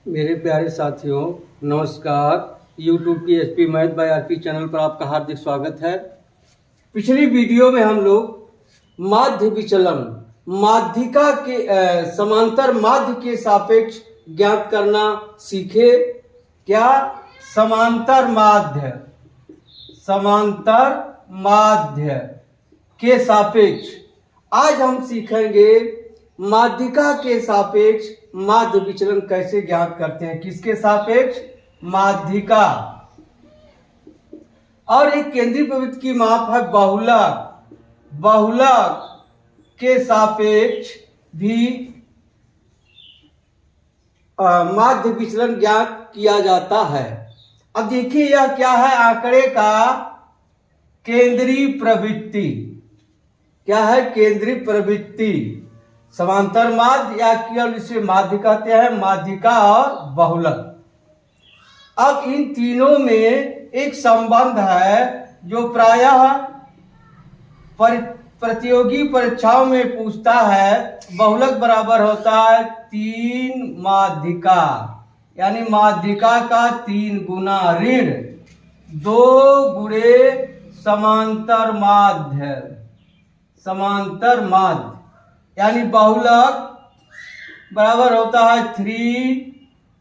मेरे प्यारे साथियों, नमस्कार। YouTube की SP math by RP channel पर आपका हार्दिक स्वागत है। पिछली वीडियो में हम लोग माध्य विचलन, माध्यिका के समांतर माध्य के सापेक्ष ज्ञात करना सीखे। क्या? समांतर माध्य के सापेक्ष आज हम सीखेंगे माध्यिका के सापेक्ष माध्य विचलन कैसे ज्ञात करते हैं। किसके सापेक्ष? माध्यिका। और एक केंद्रीय प्रवृत्ति की माप है बहुलक। बहुलक के सापेक्ष भी माध्य विचलन ज्ञात किया जाता है। अब देखिए यह क्या है, आंकड़े का केंद्रीय प्रवृत्ति। क्या है? केंद्रीय प्रवृत्ति। समांतर माध्य या केवल इसे माध्य कहते हैं, माध्यिका और बहुलक। अब इन तीनों में एक संबंध है जो प्रायः प्रतियोगी परीक्षाओं में पूछता है। बहुलक बराबर होता है 3 माध्यिका, यानी माध्यिका का 3 गुना ऋण 2 गुणे समांतर माध्य। समांतर माध्य यानी बहुलक बराबर होता है 3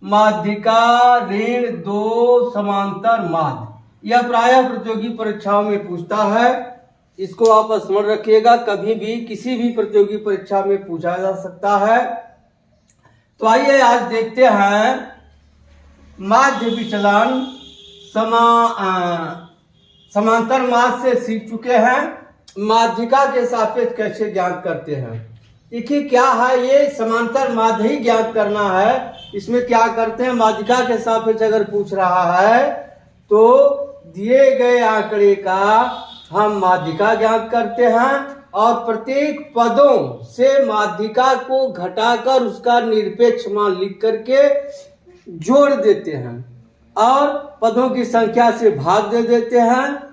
माध्यिका ऋण 2 समांतर माध्य। यह प्रायः प्रतियोगी परीक्षाओं में पूछता है। इसको आप स्मरण रखिएगा, कभी भी किसी भी प्रतियोगी परीक्षा में पूछा जा सकता है। तो आइए आज देखते हैं माध्य विचलन। समांतर माध्य से सीख चुके हैं, माध्यिका के सापेक्ष कैसे ज्ञात करते हैं। देखिए क्या है, ये समांतर माध्य ही ज्ञात करना है। इसमें क्या करते हैं, माध्यिका के सापेक्ष अगर पूछ रहा है तो दिए गए आंकड़े का हम माध्यिका ज्ञात करते हैं और प्रत्येक पदों से माध्यिका को घटाकर उसका निरपेक्ष मान लिख करके जोड़ देते हैं और पदों की संख्या से भाग दे देते हैं।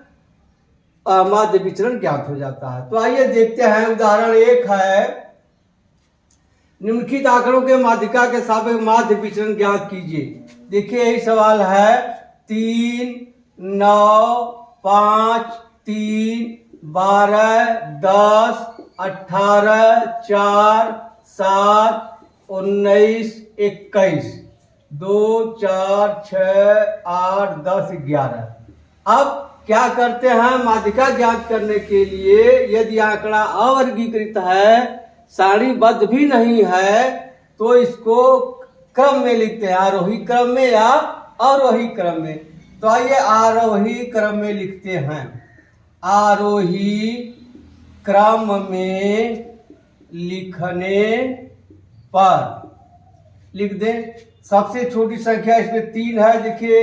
माध्य विचलन ज्ञात हो जाता है। तो आइए देखते हैं, उदाहरण 1 है, निम्नलिखित आंकड़ों के माध्यिका के सापेक्ष माध्य विचलन ज्ञात कीजिए। देखिए यही सवाल है। 3, 9, 5, 3, 12, 10, 18, 4, 7, 19, 21, 2, 4, 6, 8, 10, 11। अब क्या करते हैं, माध्यिका ज्ञात करने के लिए यदि आंकड़ा अवर्गीकृत है, सारणीबद्ध भी नहीं है, तो इसको क्रम में लिखते हैं, आरोही क्रम में या अवरोही क्रम में। तो आइए आरोही क्रम में लिखते हैं। आरोही क्रम में लिखने पर लिख दें। सबसे छोटी संख्या इसमें 3 है। देखिए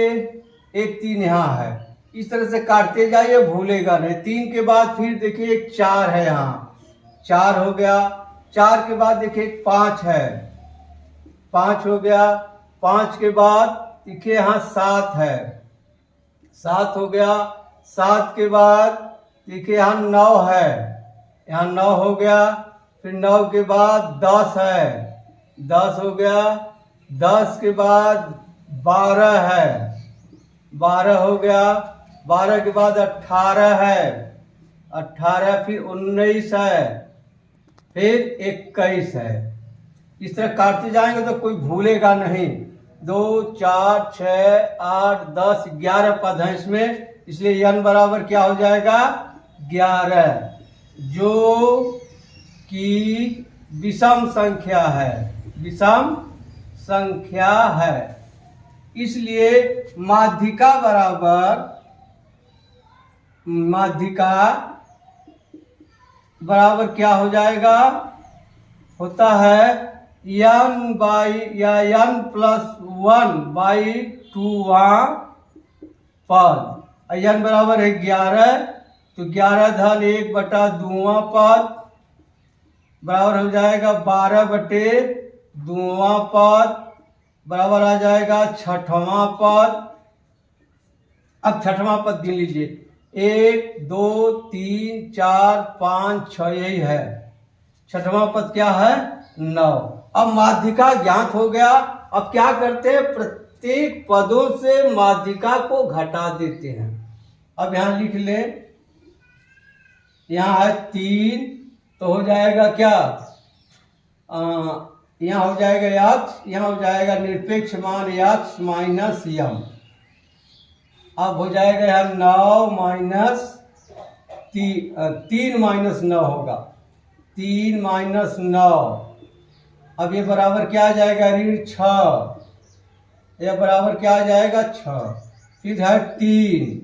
एक 3 यहाँ है। इस तरह से काटते जाइए, भूलेगा नहीं। 3 के बाद फिर देखिए एक 4 है, यहाँ 4 हो गया। 4 के बाद देखिए 5 है, 5 हो गया। 5 के बाद देखिए यहाँ 7 है, 7 हो गया। 7 के बाद देखिए यहाँ 9 है, यहाँ 9 हो गया। फिर 9 के बाद 10 है, 10 हो गया। 10 के बाद 12 है, 12 हो गया। 12 के बाद 18 है, 18, फिर 19 है, फिर 21 है। इस तरह काटते जाएंगे तो कोई भूलेगा नहीं। 2, 4, 6, 8, 10, 11 पद हैं इसमें, इसलिए n बराबर क्या हो जाएगा? 11, जो कि विषम संख्या है। विषम संख्या है, इसलिए माध्यिका बराबर क्या हो जाएगा? होता है n+1/2वां पद। n बराबर है 11, तो 11 धन 1/2वां पद बराबर हो जाएगा 12/2वां पद, बराबर आ जाएगा 6वां पद। अब 6वां पद गिन लीजिए। 1, 2, 3, 4, 5, 6 यही है। 6वां पद क्या है? 9। अब माध्यिका ज्ञात हो गया, अब क्या करते हैं, प्रत्येक पदों से माध्यिका को घटा देते हैं। अब यहां लिख ले, यहाँ है 3 तो हो जाएगा क्या, यहाँ हो जाएगा x, यहाँ हो जाएगा निरपेक्ष मान x माइनस यम। अब हो जाएगा यहाँ 9 माइनस 3 माइनस 9 होगा, 3 माइनस 9। अब ये बराबर क्या आ जाएगा, ऋण 6, यह बराबर क्या आ जाएगा 6। फिर है 3,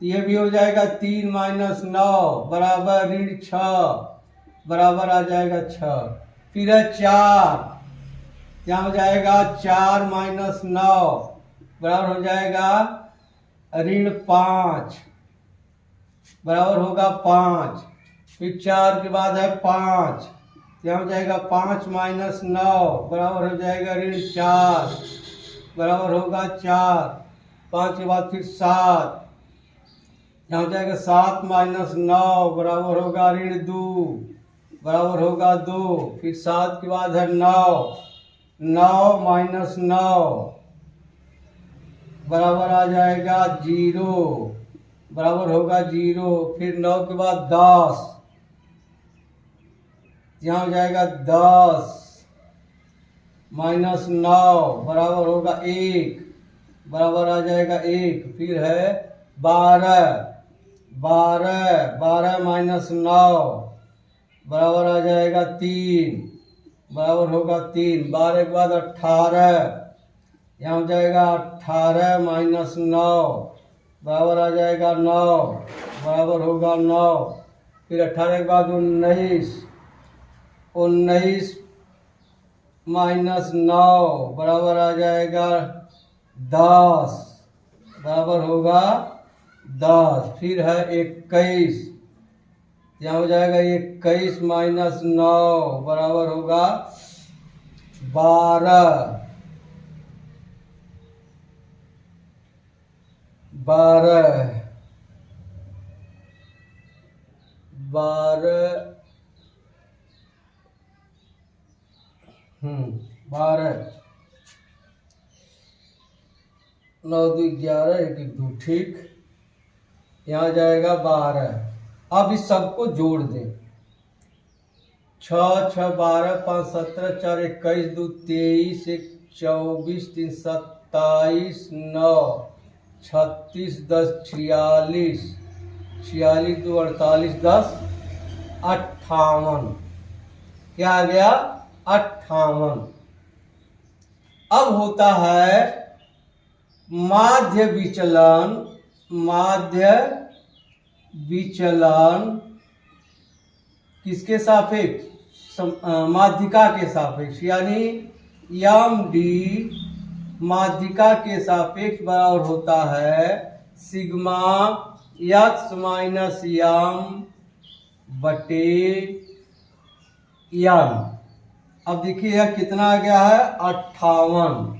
ये भी हो जाएगा 3 माइनस 9 बराबर ऋण 6, बराबर आ जाएगा 6। फिर है 4, यहाँ हो जाएगा 4 माइनस 9 बराबर हो जाएगा ऋण 5, बराबर होगा 5। फिर 4 के बाद है 5, यहाँ हो जाएगा 5 माइनस 9 बराबर हो जाएगा ऋण 4, बराबर होगा 4। 5 के बाद फिर 7, यहाँ हो जाएगा 7 माइनस 9 बराबर होगा ऋण 2, बराबर होगा 2। फिर 7 के बाद है 9 माइनस 9 बराबर आ जाएगा 0, बराबर होगा 0। फिर 9 के बाद 10, यहाँ हो जाएगा 10 माइनस 9 बराबर होगा 1, बराबर आ जाएगा 1। फिर है 12 माइनस 9 बराबर आ जाएगा 3, बराबर होगा 3। 12 के बाद 18, यहाँ हो जाएगा 18 माइनस 9 बराबर आ जाएगा 9, बराबर होगा 9। फिर 18 के बाद 19 माइनस 9 बराबर आ जाएगा 10, बराबर होगा 10। फिर है 21, यहाँ हो जाएगा 21 माइनस 9 बराबर होगा 12, 9 2 11 1 1 2 ठीक, यहाँ जाएगा 12। अब इस सबको जोड़ दें, 6 6 12 5 17 4 21 2 23 1 24 3 27 9 36 10 46 46 2 48 10 58, क्या आ गया 58। अब होता है माध्य विचलन किसके सापेक्ष, माध्यिका के सापेक्ष, यानी यम डी माध्यिका के सापेक्ष बराबर होता है सिग्मा x माइनस यम बटे यम। अब देखिए यह कितना आ गया है 58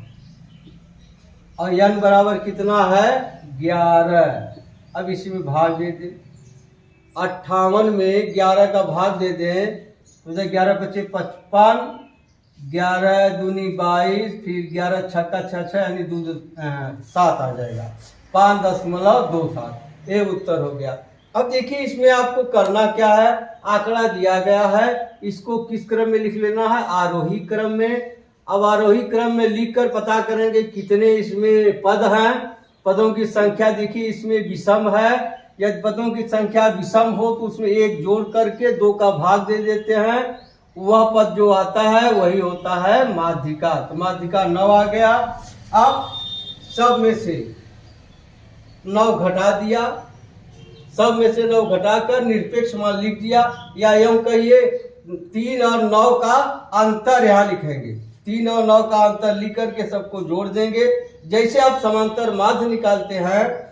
और यन बराबर कितना है 11। अब इसी में भाग दे दे, 58 में 11 का भाग दे दें तो 11 बचे 55, 11 दूनी 22, फिर 11 छक्का 6 यानी 7 आ जाएगा, 5.27 ये उत्तर हो गया। अब देखिए इसमें आपको करना क्या है, आंकड़ा दिया गया है, इसको किस क्रम में लिख लेना है, आरोही क्रम में। अब आरोही क्रम में लिखकर पता करेंगे कितने इसमें पद हैं। पदों की संख्या देखिए इसमें विषम है, यदि पदों की संख्या विषम हो तो उसमें 1 जोड़ करके 2 का भाग दे देते हैं, वह पद जो आता है वही होता है माध्यिका। तो माध्यिका 9 आ गया। अब सब में से 9 घटा दिया, सब में से 9 घटाकर निरपेक्ष मान लिख दिया, या यूं कहिए 3 और 9 का अंतर यहाँ लिखेंगे, 3 और 9 का अंतर लिख करके सबको जोड़ देंगे। जैसे आप समांतर माध्य निकालते हैं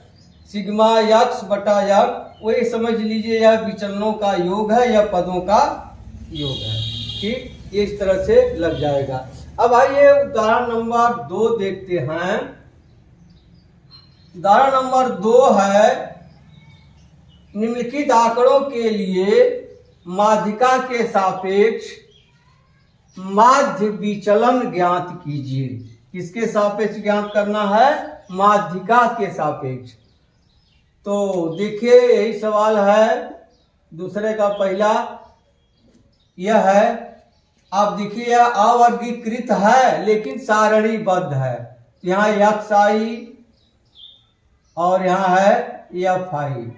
सिग्मा x बटा यम, वही समझ लीजिए यह विचलनों का योग है या पदों का योग है। ठीक, इस तरह से लग जाएगा। अब आइए उदाहरण नंबर 2 देखते हैं। उदाहरण नंबर 2 है, निम्नलिखित आंकड़ों के लिए माध्यिका के सापेक्ष माध्य विचलन ज्ञात कीजिए। किसके सापेक्ष ज्ञात करना है? माध्यिका के सापेक्ष। तो देखिए यही सवाल है दूसरे का। पहला यह है, आप देखिए यह अवर्गीकृत है लेकिन सारणीबद्ध है। यहाँ XI और यहाँ है FI।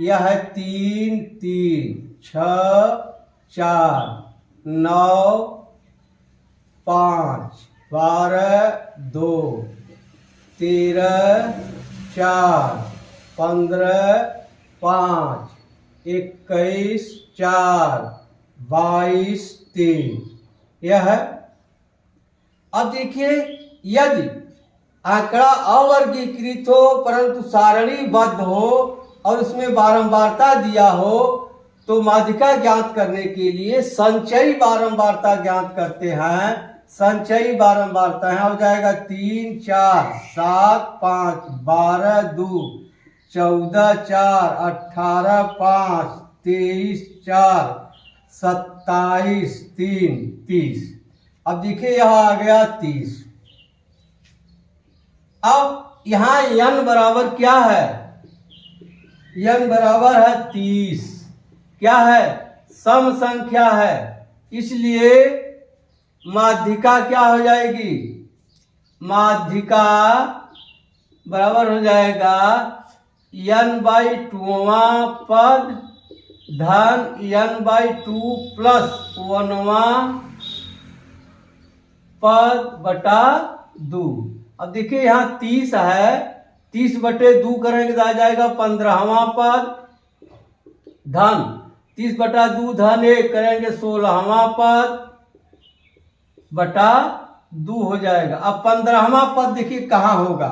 यह है 3 3 6 4 9 5 12 2 13 4 15 5 21 4 22 3। यह है। अब देखिए यदि आंकड़ा अवर्गीकृत हो परंतु सारणीबद्ध हो और उसमें बारंबारता दिया हो तो माध्यिका ज्ञात करने के लिए संचयी बारंबारता ज्ञात करते हैं। संचयी बारंबारता है, हो जाएगा 3 4 7 5 12 2 14 4 18 5 23 4 27 3 30। अब देखिए यहाँ आ गया 30। अब यहाँ n बराबर क्या है? n बराबर है 30। क्या है? सम संख्या है, इसलिए माध्यिका क्या हो जाएगी? माध्यिका बराबर हो जाएगा n/2वां पद धन n/2 प्लस 1वां पद बटा 2। अब देखिए यहाँ 30 है, 30/2 करेंगे तो आ जाएगा 15वां पद धन 30/2 धन 1 करेंगे 16वां पद बटा 2 हो जाएगा। अब 15वां पद देखिए कहाँ होगा?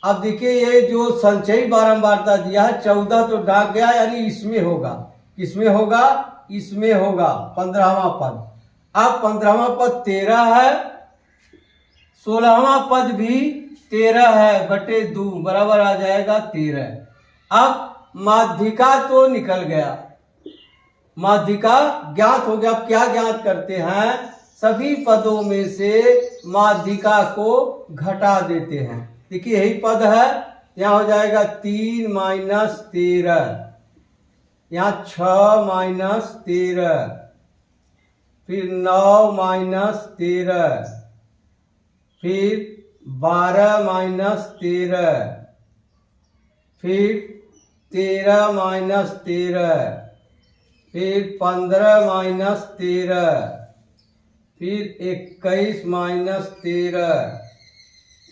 अब देखिए ये जो संचयी बारंबारता दिया है 14 तो डाक गया, यानी इसमें होगा। किसमें होगा? इसमें होगा 15वां पद। अब 15वां पद 13 है, 16वां पद भी 13 है बटे 2 बराबर आ जाएगा 13। अब माध्यिका तो निकल गया, माध्यिका ज्ञात हो गया। अब क्या ज्ञात करते हैं? सभी पदों में से माध्यिका को घटा देते हैं। देखिए यही पद है, यहाँ हो जाएगा 3 - 13, यहाँ 6 - 13, फिर 9 - 13, फिर 12 - 13, फिर 13 - 13, फिर 15 - 13, फिर 21 - 13,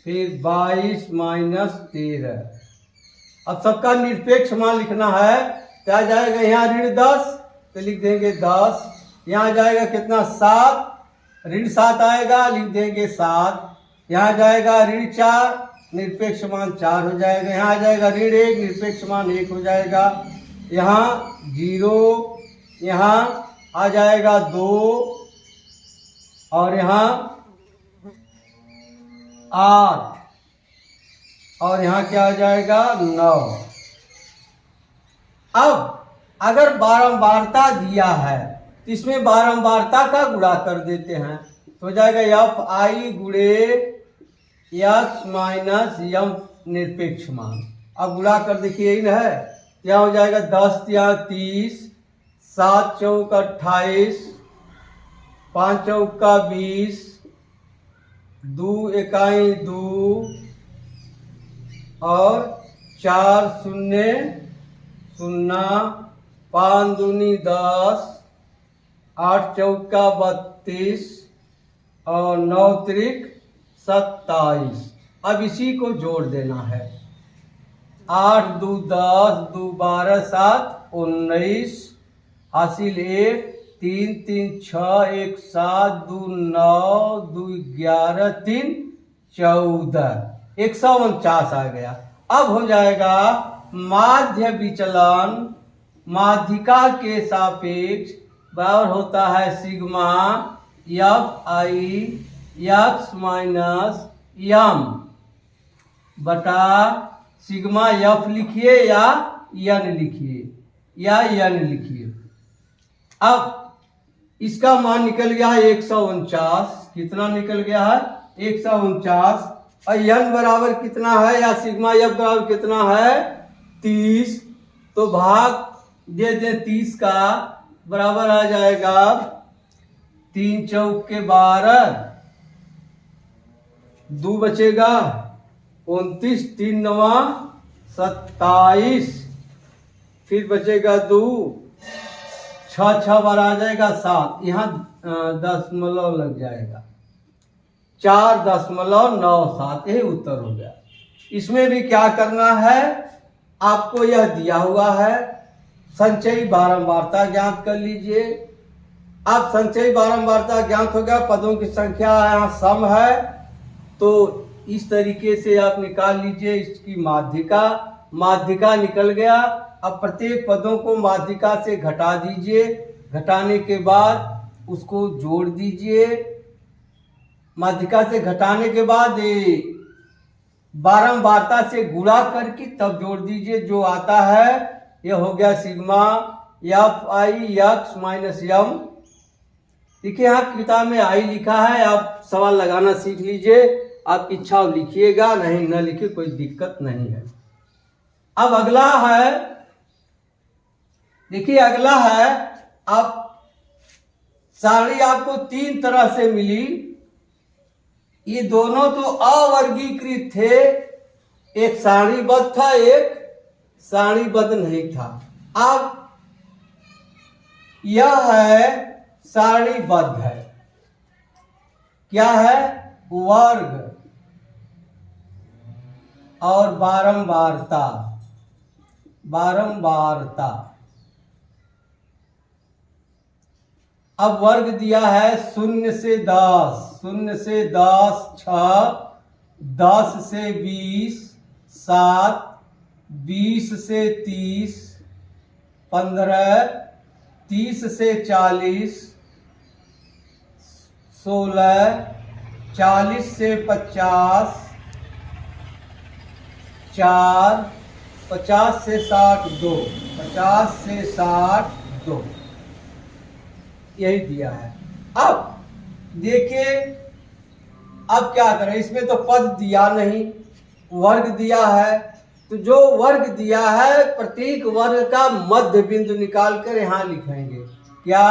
फिर 22 - 13। अब सबका निरपेक्ष मान लिखना है। क्या जाएगा? यहाँ -10 तो लिख देंगे 10। यहाँ जाएगा कितना? 7, -7 आएगा, लिख देंगे 7। यहाँ जाएगा -4, निरपेक्ष मान 4 हो जाएगा। यहाँ आ जाएगा -1, निरपेक्ष मान 1 हो जाएगा। यहाँ 0, यहाँ आ जाएगा 2 और यहाँ 8 और यहाँ क्या आ जाएगा? 9। अब अगर बारंबारता दिया है तो इसमें बारंबारता का गुणा कर देते हैं तो हो जाएगा FI गुणे x - m निरपेक्ष मान। अब गुणा कर देखिए यही है, क्या हो जाएगा? 10 यहाँ 30, 7 चौक 28, 5 चौक 20, 2 एकाई 2 और 4 शून्य 0, 5 दूनी 10, 8 चौका 32 और 9 त्रिक 27। अब इसी को जोड़ देना है। 8 2 10, 2 12, 7 19, हासिल 1, 3 3 6, 1 7, 2 9, 2 11, 3 14, 149 आ गया। अब हो जाएगा माध्य विचलन माध्यिका के सापेक्ष बराबर होता है सिग्मा FI x - m बटा सिग्मा F लिखिए या n लिखिए या n लिखिए। अब इसका मान निकल गया है 149। कितना निकल गया है? 149 और n बराबर कितना है या सिग्मा f बराबर कितना है 30, तो भाग दे दें 30 का, बराबर आ जाएगा 3 चौक के 12, 2 बचेगा 29, 3 नवा 27, फिर बचेगा 2, 6 6 बार आ जाएगा 7, यहाँ दशमलव लग जाएगा 4.97, यही उत्तर हो गया। इसमें भी क्या करना है, आपको यह दिया हुआ है, संचयी बारंबारता ज्ञात कर लीजिए। आप संचयी बारंबारता ज्ञात हो गया, पदों की संख्या यहाँ सम है, तो इस तरीके से आप निकाल लीजिए इसकी माध्यिका, माध्यिका निकल गया। अब प्रत्येक पदों को माध्यिका से घटा दीजिए, घटाने के बाद उसको जोड़ दीजिए, माध्यिका से घटाने के बाद बारंबारता से गुणा करके तब जोड़ दीजिए, जो आता है यह हो गया sigma F I x minus m. देखिए यहाँ किताब में आई लिखा है, आप सवाल लगाना सीख लीजिए, आप इच्छा लिखिएगा, नहीं न लिखिए कोई दिक्कत नहीं है। अब अगला है, देखिए अगला है, आप सारणी आपको 3 तरह से मिली, ये दोनों तो अवर्गीकृत थे, एक सारणीबद्ध था, एक सारणीबद्ध नहीं था। अब यह है सारणीबद्ध है, क्या है, वर्ग और बारंबारता, बारंबारता। अब वर्ग दिया है 0 से 10, 0 से 10 6, 10 से 20 7, 20 से 30 15, 30 से 40 16, 40 से 50 4, 50 से 60 2, 50 से 60 2, यही दिया है। अब देखिए अब क्या करें, इसमें तो पद दिया नहीं, वर्ग दिया है, तो जो वर्ग दिया है प्रत्येक वर्ग का मध्य बिंदु निकाल कर यहाँ लिखेंगे, क्या,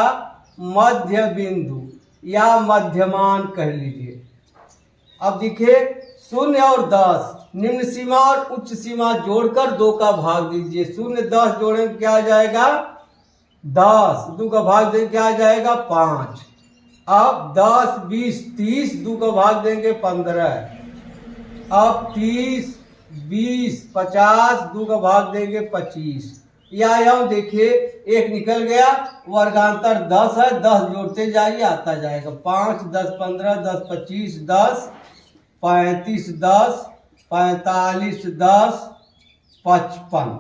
मध्य बिंदु या मध्यमान कह लीजिए। अब देखिए 0 और 10, निम्न सीमा और उच्च सीमा जोड़कर 2 का भाग दीजिए। 0 10 जोड़ेंगे क्या आ जाएगा 10, 2 का भाग देंगे क्या आ जाएगा 5। अब 10 20 30, 2 का भाग देंगे 15। अब 30 20 50, 2 का भाग देंगे 25। या देखिए एक निकल गया, वर्गांतर 10 है, 10 जोड़ते जाइए आता जाएगा 5 10 15 10 25 10 35 10 45 10 55,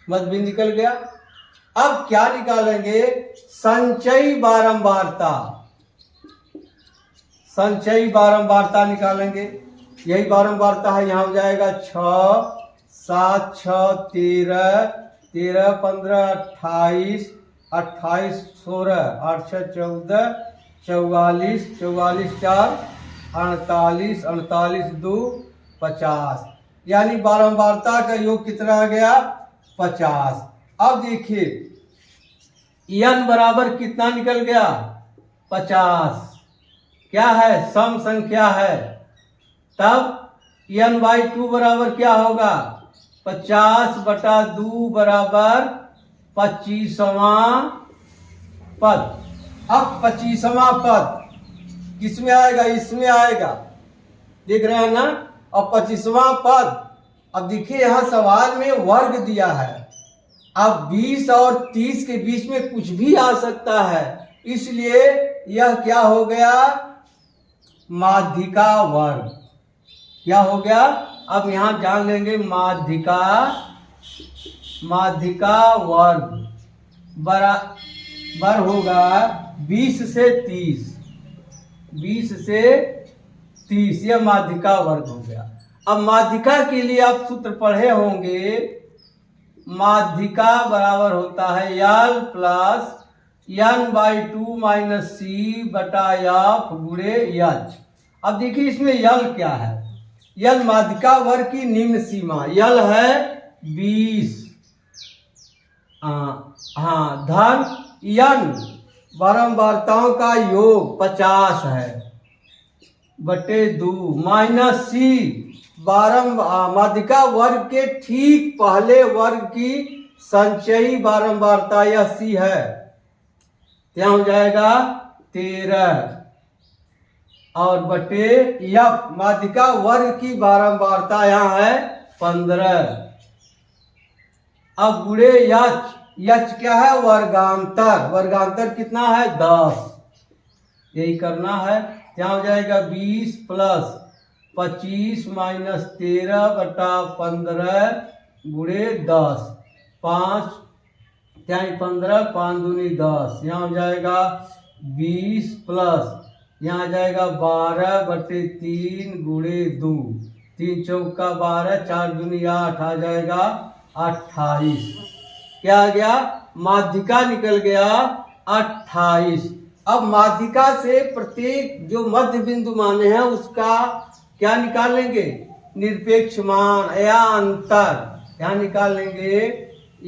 मध्य निकल गया। अब क्या निकालेंगे, संचयी बारंबारता, संचयी बारंबारता निकालेंगे। यही बारंबारता है, यहाँ हो जाएगा 6 7 6 13 13 15 28 28 16 8 6 14 44 44 4 48 48 2 50, यानी बारंबारता का योग कितना आ गया 50। अब देखिए n बराबर कितना निकल गया 50, क्या है सम संख्या है, तब n/2 बराबर क्या होगा 50/2 बराबर 25वां पद। अब 25वां पद किसमें आएगा, इसमें आएगा, देख रहे हैं ना। अब 25वां पद, अब देखिए यहाँ सवाल में वर्ग दिया है, अब 20 और 30 के बीच में कुछ भी आ सकता है, इसलिए यह क्या हो गया माध्यिका वर्ग। क्या हो गया, अब यहाँ जान लेंगे माध्यिका, माध्यिका वर्ग बराबर होगा 20 से 30, 20 से 30, यह माध्यिका वर्ग हो गया। अब माध्यिका के लिए आप सूत्र पढ़े होंगे, माध्यिका बराबर होता है L प्लस n/2 - c/f गुणे h। अब देखिए इसमें यल क्या है। यल माध्यिका वर्ग की निम्न सीमा, यल है 20, हाँ धन यन बारंबारताओं का योग 50 है बटे 2 माइनस सी माध्यिका वर्ग के ठीक पहले वर्ग की संचयी बारंबारता, यह सी है, क्या हो जाएगा 13 और बटे यफ माध्यिका वर्ग की बारंबारता यहाँ है 15। अब गुणे यच, यच क्या है वर्गांतर, वर्गांतर कितना है 10, यही करना है। क्या हो जाएगा 20 प्लस 25 माइनस 13 बटा 15 गुणे 10, 5 क्या 15, 5 दूनी 10, यहाँ हो जाएगा 20 प्लस यहाँ आ जाएगा 12 बटे 3 गुणे 2, 3 चौका 12, 4 दूनी 8, आ जाएगा 28। क्या आ गया माध्यिका निकल गया 28। अब माध्यिका से प्रत्येक जो मध्य बिंदु माने हैं उसका क्या निकालेंगे निरपेक्ष मान या अंतर, क्या निकालेंगे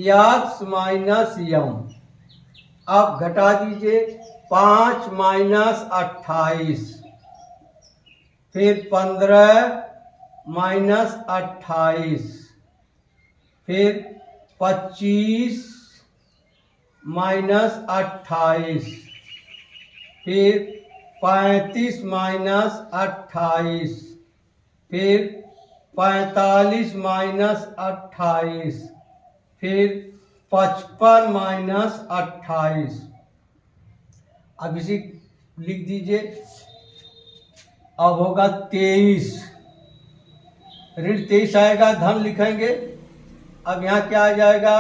यक्स माइनस यम। अब घटा दीजिए 5 माइनस 28, फिर 15 माइनस 28, फिर 25 माइनस 28, फिर 35 माइनस 28, फिर 45 माइनस 28, फिर 55 माइनस 28। अब इसी लिख दीजिए। अब होगा 23, ऋण 23 आएगा, धन लिखेंगे। अब यहाँ क्या आ जाएगा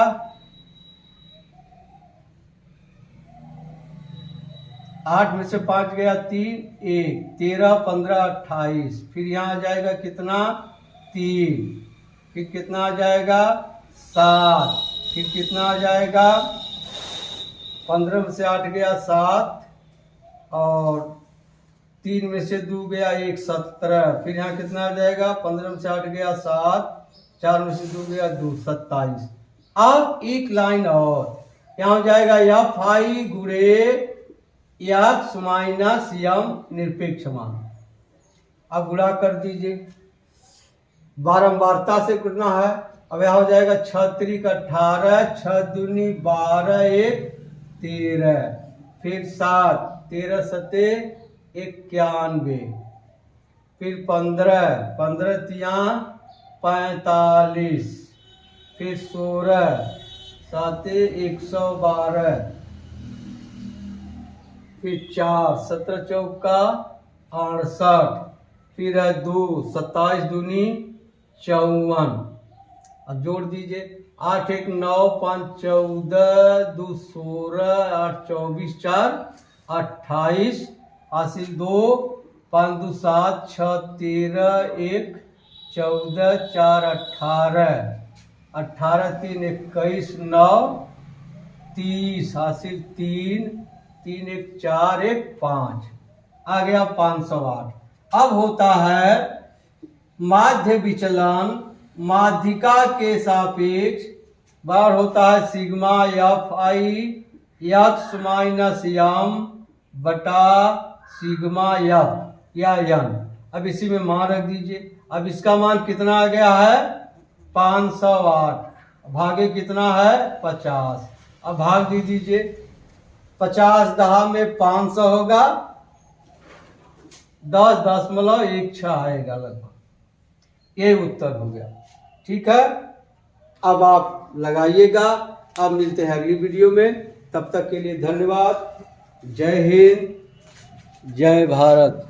8 में से 5 गया 3, 1, 13, 15, 28, फिर यहाँ आ जाएगा कितना 3, फिर कितना आ जाएगा 7, फिर कितना आ जाएगा 15 में से 8 गया 7 और 3 में से 2 गया 1, 17, फिर यहाँ कितना आ जाएगा 15 में से 8 गया 7, 4 में से 2 गया 2, 27। अब एक लाइन और, यहाँ हो जाएगा एफ आई गुणे यक्स माइनस यम निरपेक्ष मान। अब गुणा कर दीजिए, बारंबारता से गुणा है। अब यहाँ हो जाएगा 6 त्रिक 18, 6 दूनी 12, 1 13, फिर 7, 13 सते 91, फिर 15, 15 तिया 45, फिर 16 साते 112, फिर 4, 17 चौका 68, फिर है 2, 27 दूनी 54। अब जोड़ दीजिए 8 1 9 5 14 2 16 8 24 4 28 हासिल 2 5 2 7 6 13 1 14 4 18 18 3 21 9 30 हासिल 3 3 1 4 1 5 आ गया 508। अब होता है माध्य विचलन माध्यिका के सापेक्ष, बार होता है sigma F I x minus M बटा सिग्मा एफ या यन। अब इसी में मान रख दीजिए। अब इसका मान कितना आ गया है 508, भागे कितना है 50। अब भाग दे दीजिए, 50 दहा में 500 होगा, 10.16 आएगा लगभग, ये उत्तर हो गया। ठीक है, अब आप लगाइएगा। अब मिलते हैं अगली वीडियो में, तब तक के लिए धन्यवाद। जय हिंद, जय भारत।